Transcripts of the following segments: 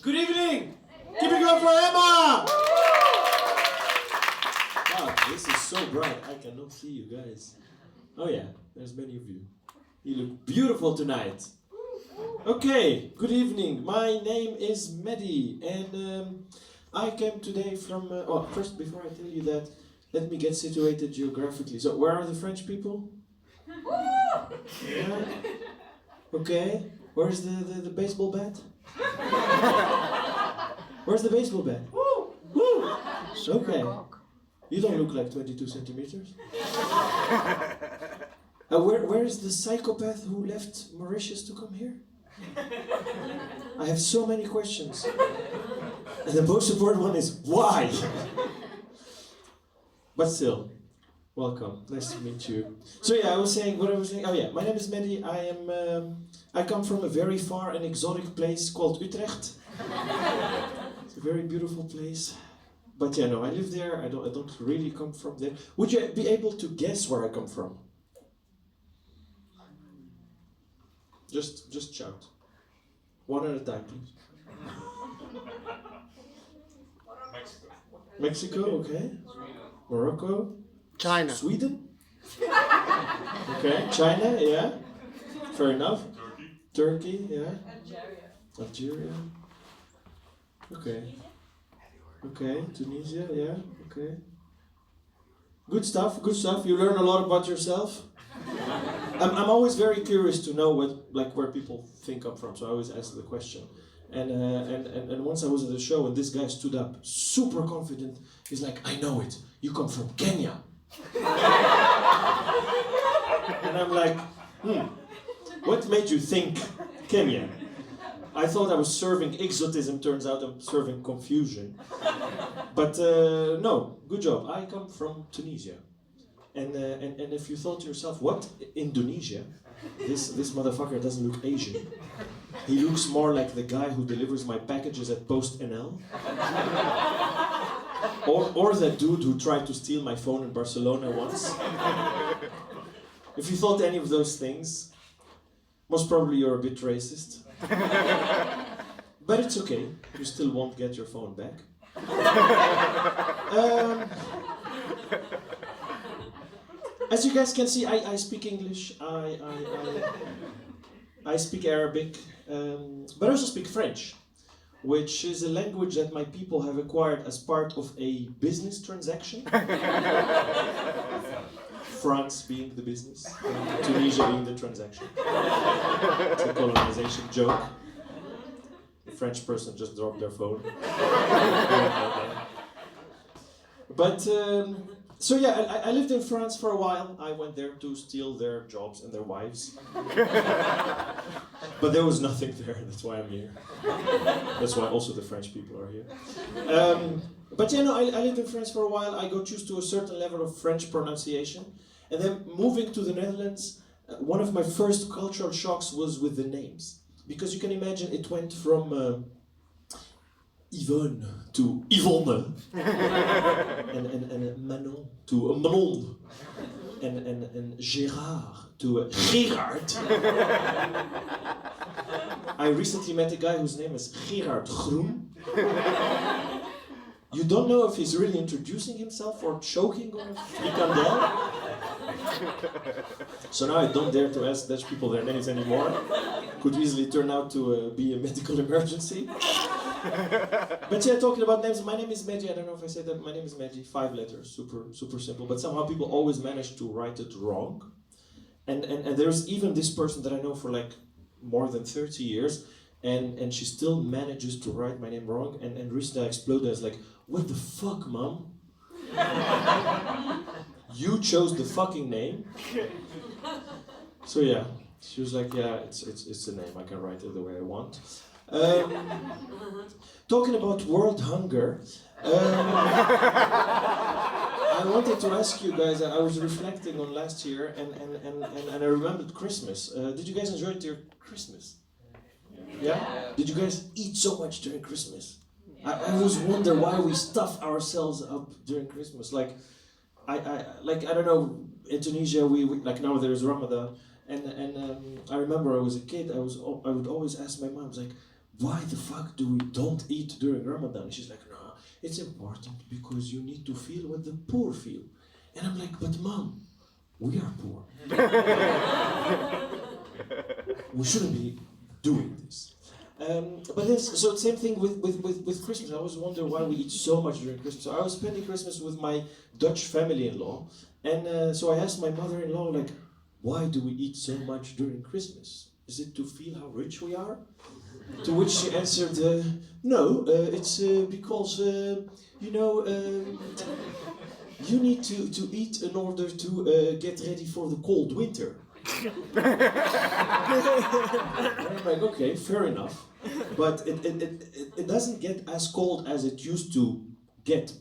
Good evening! Keep it going for Emma! Wow, this is so bright, I cannot see you guys. Oh yeah, there's many of you. You look beautiful tonight. Okay, good evening. My name is Maddie and I came today from... first, before I tell you that, let me get situated geographically. So, where are the French people? Yeah. Okay, where's the baseball bat? Where's the baseball bat? Woo! Woo! Okay. You don't look like 22 centimeters. Where is the psychopath who left Mauritius to come here? I have so many questions. And the most important one is, why? But still, welcome. Nice to meet you. So yeah, I was saying, oh yeah, my name is Maddie. I come from a very far and exotic place called Utrecht. It's a very beautiful place. But yeah, no, I live there. I don't really come from there. Would you be able to guess where I come from? Just shout. One at a time, please. Mexico, okay. Morocco. China. Sweden. Okay, China, yeah. Fair enough. Turkey, yeah. Algeria. Okay. Okay, Tunisia, yeah, okay. Good stuff, good stuff. You learn a lot about yourself. I'm always very curious to know where people think I'm from, so I always ask the question. And once I was at a show and this guy stood up, super confident, he's like, I know it, you come from Kenya. And I'm like, what made you think Kenya? I thought I was serving exotism, turns out I'm serving confusion. But no, good job. I come from Tunisia. And if you thought to yourself, what? Indonesia? This motherfucker doesn't look Asian. He looks more like the guy who delivers my packages at Post NL. Or that dude who tried to steal my phone in Barcelona once. If you thought any of those things, most probably you're a bit racist. But it's okay, you still won't get your phone back. As you guys can see, I speak English, I speak Arabic, but I also speak French, which is a language that my people have acquired as part of a business transaction. France being the business, and Tunisia being the transaction. It's a colonization joke. The French person just dropped their phone. But, so yeah, I lived in France for a while. I went there to steal their jobs and their wives. But there was nothing there, that's why I'm here. That's why also the French people are here. But yeah, no, I lived in France for a while. I got used to a certain level of French pronunciation. And then moving to the Netherlands, one of my first cultural shocks was with the names. Because you can imagine it went from Yvonne to Yvonne, and Manon to Manon, and Gérard to Gerard. I recently met a guy whose name is Gerard Groen. You don't know if he's really introducing himself or choking on a frikandel. So now I don't dare to ask Dutch people their names anymore. Could easily turn out to be a medical emergency. But yeah, talking about names, my name is Maddie. I don't know if I said that. My name is Maddie, 5 letters, super simple. But somehow people always manage to write it wrong. And there's even this person that I know for like more than 30 years, and she still manages to write my name wrong. And recently I exploded. I was like, what the fuck, mom? You chose the fucking name? So yeah, she was like, yeah, it's a name. I can write it the way I want. Talking about world hunger, I wanted to ask you guys, I was reflecting on last year and I remembered Christmas. Did you guys enjoy your Christmas? Yeah? Did you guys eat so much during Christmas? I always wonder why we stuff ourselves up during Christmas. Like, I don't know, in Tunisia, we like now there's Ramadan, and I remember I was a kid, I would always ask my mom, I was like, why the fuck don't eat during Ramadan? She's like, no, it's important because you need to feel what the poor feel. And I'm like, but mom, we are poor. We shouldn't be doing this. But yes, so same thing with Christmas. I always wonder why we eat so much during Christmas. So I was spending Christmas with my Dutch family-in-law, and so I asked my mother-in-law, like, why do we eat so much during Christmas? Is it to feel how rich we are? To which she answered, no, it's because, you need to eat in order to get ready for the cold winter. And I'm like, okay, fair enough. But it doesn't get as cold as it used to get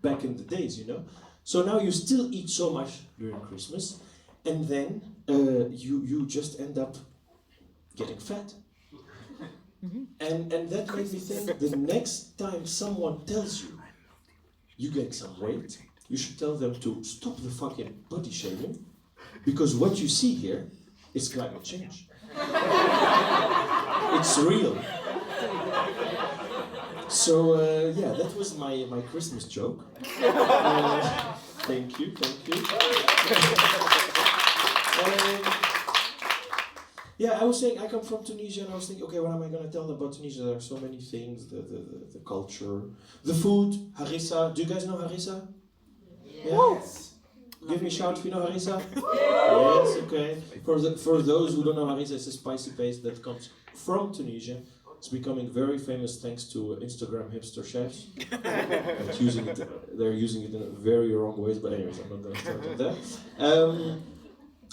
back in the days, you know? So now you still eat so much during Christmas, and then you just end up getting fat. And that made me think, the next time someone tells you you gain some weight, you should tell them to stop the fucking body shaming, because what you see here is climate change. It's real. So yeah, that was my Christmas joke. Thank you. Yeah, I was saying I come from Tunisia, and I was thinking, okay, what am I going to tell them about Tunisia? There are so many things, the culture, the food, harissa. Do you guys know harissa? Yes. Give me a shout if you know harissa. Yes, okay. For those who don't know, harissa is a spicy paste that comes from Tunisia. It's becoming very famous thanks to Instagram hipster chefs. They're using it in very wrong ways, but anyways, I'm not going to start on that.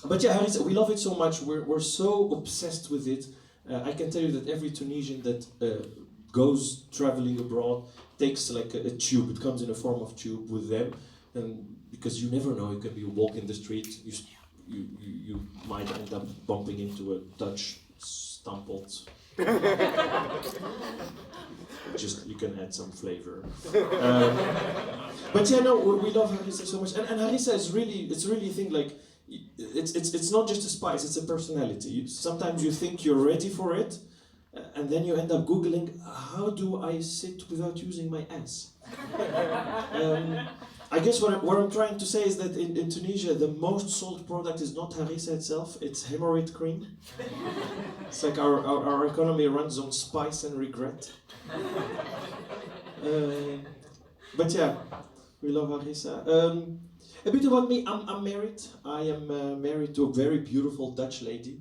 But yeah, harissa, we love it so much. We're so obsessed with it. I can tell you that every Tunisian that goes traveling abroad takes like a tube. It comes in a form of tube with them, and because you never know, you can be walking the street, you might end up bumping into a Dutch stamppot. Just you can add some flavor. But yeah, no, we love harissa so much, and harissa is really a thing like. It's not just a spice, it's a personality. Sometimes you think you're ready for it, and then you end up Googling, how do I sit without using my ass? I guess what I'm trying to say is that in Tunisia, the most sold product is not harissa itself, it's hemorrhoid cream. It's like our economy runs on spice and regret. But yeah, we love harissa. A bit about me, I'm married. I am married to a very beautiful Dutch lady.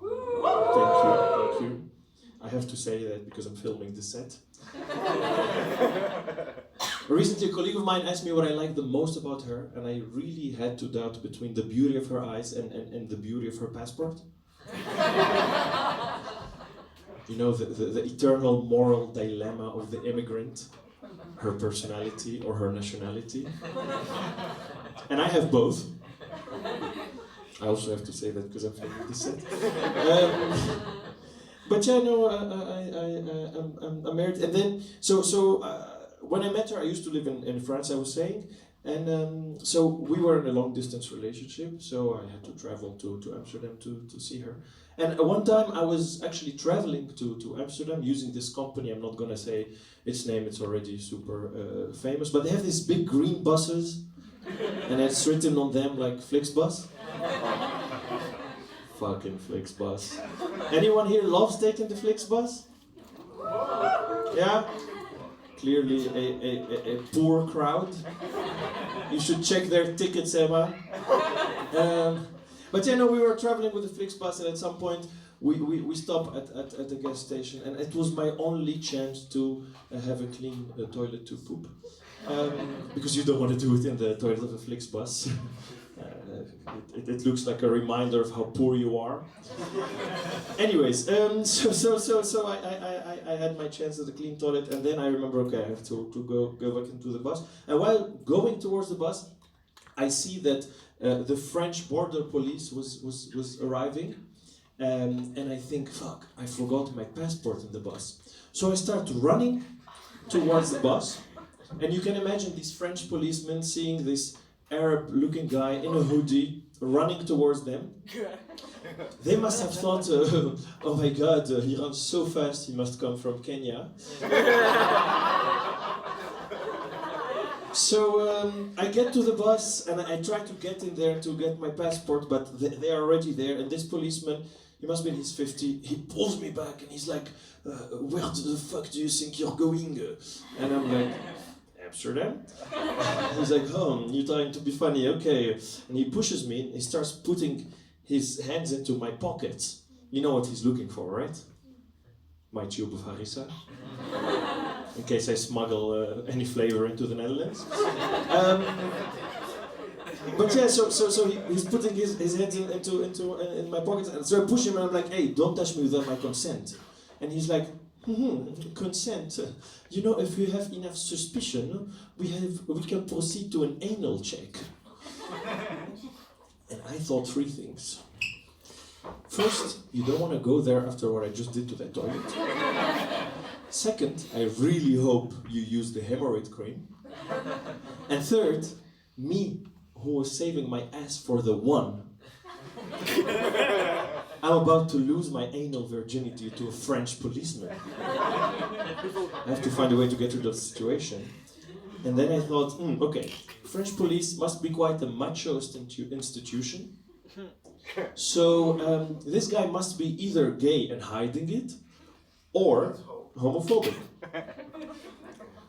Thank you. I have to say that because I'm filming the set. Recently, a colleague of mine asked me what I like the most about her, and I really had to doubt between the beauty of her eyes and the beauty of her passport. You know, the eternal moral dilemma of the immigrant, her personality or her nationality. And I have both. I also have to say that because I'm filming this set. But yeah, no, I'm married. And then, so when I met her, I used to live in France, I was saying. And so we were in a long distance relationship, so I had to travel to Amsterdam to see her. And one time I was actually traveling to Amsterdam using this company, I'm not gonna say its name, it's already super famous, but they have these big green buses, and it's written on them like Flixbus. Fucking Flixbus. Anyone here loves taking the Flixbus? Yeah? Clearly a poor crowd. You should check their tickets, Emma. But yeah, no, we were traveling with the Flixbus, and at some point we stopped at a gas station, and it was my only chance to have a clean toilet to poop. Because you don't want to do it in the toilet of a Flixbus. It looks like a reminder of how poor you are. Anyways, so I had my chance at the clean toilet, and then I remember, okay, I have to go back into the bus. And while going towards the bus, I see that the French border police was arriving, and I think, fuck, I forgot my passport in the bus. So I start running towards the bus, and you can imagine these French policemen seeing this Arab-looking guy in a hoodie running towards them. They must have thought, oh my god, he runs so fast, he must come from Kenya. So I get to the bus and I try to get in there to get my passport, but they are already there, and this policeman, he must be in his 50s, he pulls me back and he's like, where the fuck do you think you're going? And I'm like, Amsterdam? He's like, oh, you're trying to be funny, okay. And he pushes me and he starts putting his hands into my pockets. You know what he's looking for, right? My tube of harissa. In case I smuggle any flavor into the Netherlands. But yeah, so he's putting his hands in my pockets, and so I push him and I'm like, hey, don't touch me without my consent. And he's like, consent. You know, if you have enough suspicion, we can proceed to an anal check. And I thought 3 things. First, you don't want to go there after what I just did to that toilet. Second, I really hope you use the hemorrhoid cream. And third, me, who was saving my ass for the one, I'm about to lose my anal virginity to a French policeman. I have to find a way to get rid of the situation. And then I thought, okay, French police must be quite a macho institution. So this guy must be either gay and hiding it, or homophobic.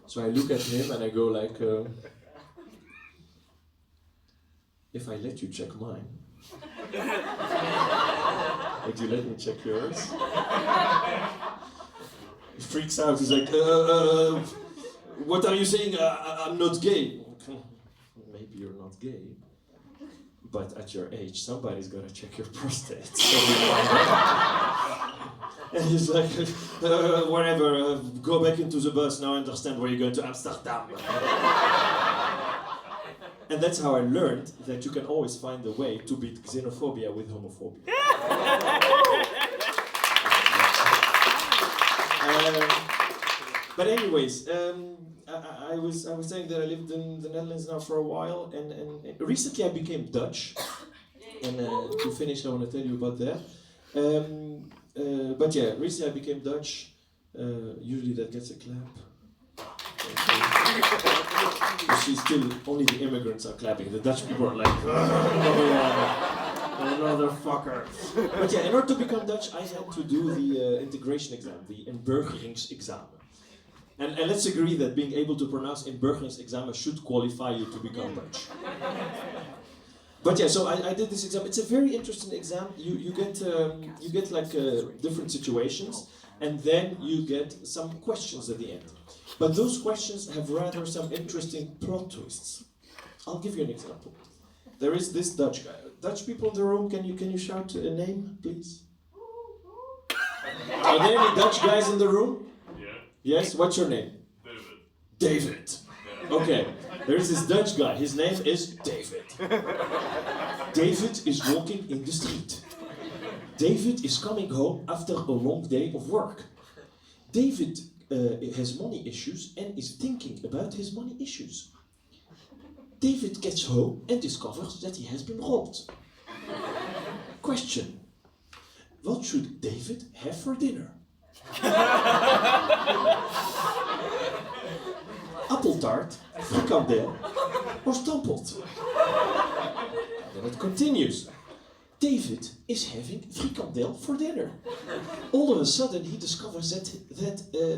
So I look at him and I go like, if I let you check mine, would you let me check yours? He freaks out, he's like, what are you saying? I'm not gay. Maybe you're not gay, but at your age, somebody's gotta check your prostate. And he's like, whatever, go back into the bus, now I understand why you're going to Amsterdam. And that's how I learned that you can always find a way to beat xenophobia with homophobia. But anyways, I was saying that I lived in the Netherlands now for a while, and recently I became Dutch. And to finish, I want to tell you about that. But yeah, recently I became Dutch. Usually that gets a clap. You see, still only the immigrants are clapping. The Dutch people are like, another fucker. But yeah, in order to become Dutch, I had to do the integration exam, the inburgeringsexamen. And let's agree that being able to pronounce inburgeringsexamen should qualify you to become Dutch. But yeah, so I did this exam. It's a very interesting exam. You get like different situations, and then you get some questions at the end. But those questions have rather some interesting plot twists. I'll give you an example. There is this Dutch guy. Dutch people in the room, can you shout a name, please? Are there any Dutch guys in the room? Yeah. Yes? What's your name? David. David. Okay. There's this Dutch guy. His name is David. David is walking in the street. David is coming home after a long day of work. David has money issues and is thinking about his money issues. David gets home and discovers that he has been robbed. Question: what should David have for dinner? Appeltaart, frikandel, or stamppot? Then it continues. David is having frikandel for dinner. All of a sudden he discovers that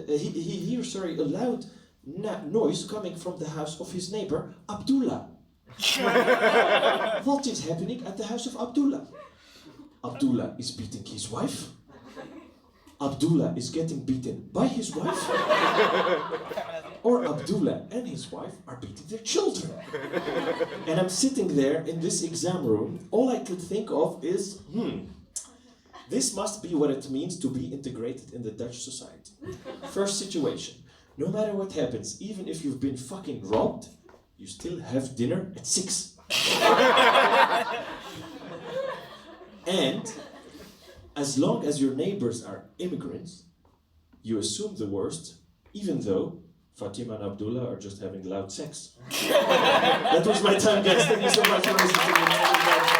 he hears a loud noise coming from the house of his neighbor, Abdullah. What is happening at the house of Abdullah? Abdullah is beating his wife. Abdullah is getting beaten by his wife. Or Abdullah and his wife are beating their children. And I'm sitting there in this exam room. All I could think of is, this must be what it means to be integrated in the Dutch society. First situation. No matter what happens, even if you've been fucking robbed, you still have dinner at 6. And as long as your neighbors are immigrants, you assume the worst, even though Fatima and Abdullah are just having loud sex. That was my time, guys. Thank you so much for listening to me.